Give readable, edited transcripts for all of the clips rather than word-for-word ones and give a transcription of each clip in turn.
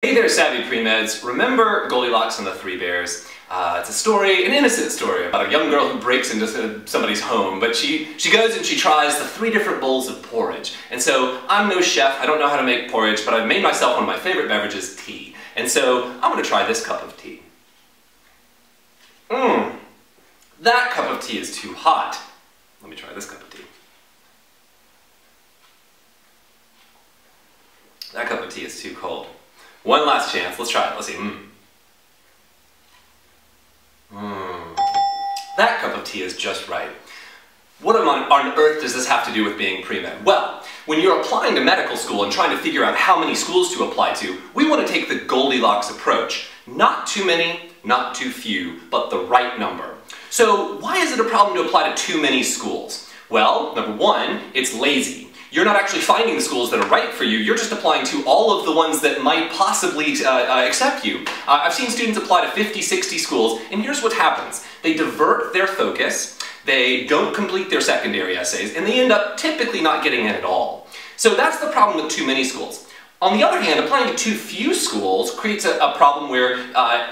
Hey there, savvy pre-meds. Remember Goldilocks and the Three Bears? It's a story, an innocent story, about a young girl who breaks into somebody's home, but she goes and she tries the 3 different bowls of porridge. And so, I'm no chef, I don't know how to make porridge, but I've made myself one of my favorite beverages, tea. And so, I'm going to try this cup of tea. That cup of tea is too hot. Let me try this cup of tea. That cup of tea is too cold. One last chance. Let's try it. Let's see. That cup of tea is just right. What on earth does this have to do with being pre-med? Well, when you're applying to medical school and trying to figure out how many schools to apply to, we want to take the Goldilocks approach. Not too many, not too few, but the right number. So why is it a problem to apply to too many schools? Well, number one, it's lazy. You're not actually finding the schools that are right for you, you're just applying to all of the ones that might possibly accept you. I've seen students apply to 50, 60 schools, and here's what happens. They divert their focus, they don't complete their secondary essays, and they end up typically not getting in at all. So that's the problem with too many schools. On the other hand, applying to too few schools creates a problem where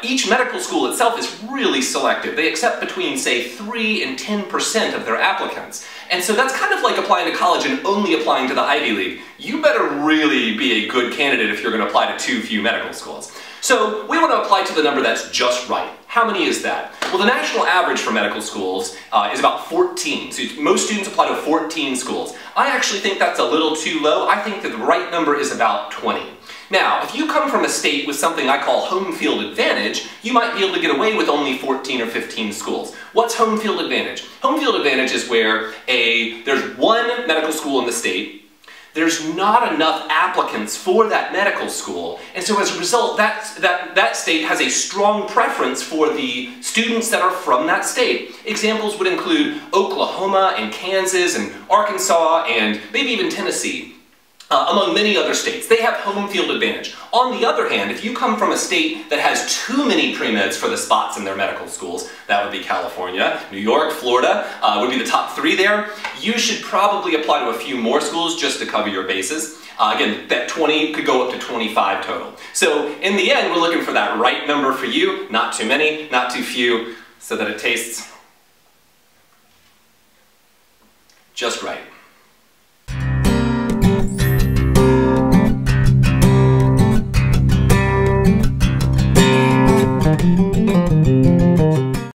each medical school itself is really selective. They accept between, say, 3 and 10% of their applicants. And so that's kind of like applying to college and only applying to the Ivy League. You better really be a good candidate if you're going to apply to too few medical schools. So we want to apply to the number that's just right. How many is that? Well, the national average for medical schools is about 14. So most students apply to 14 schools. I actually think that's a little too low. I think that the right number is about 20. Now, if you come from a state with something I call home field advantage, you might be able to get away with only 14 or 15 schools. What's home field advantage? Home field advantage is where there's one medical school in the state, there's not enough applicants for that medical school, and so as a result, that state has a strong preference for the students that are from that state. Examples would include Oklahoma and Kansas and Arkansas and maybe even Tennessee. Among many other states. They have home field advantage. On the other hand, if you come from a state that has too many pre-meds for the spots in their medical schools, that would be California, New York, Florida, would be the top 3 there, you should probably apply to a few more schools just to cover your bases. Again, that 20 could go up to 25 total. So in the end, we're looking for that right number for you, not too many, not too few, so that it tastes just right.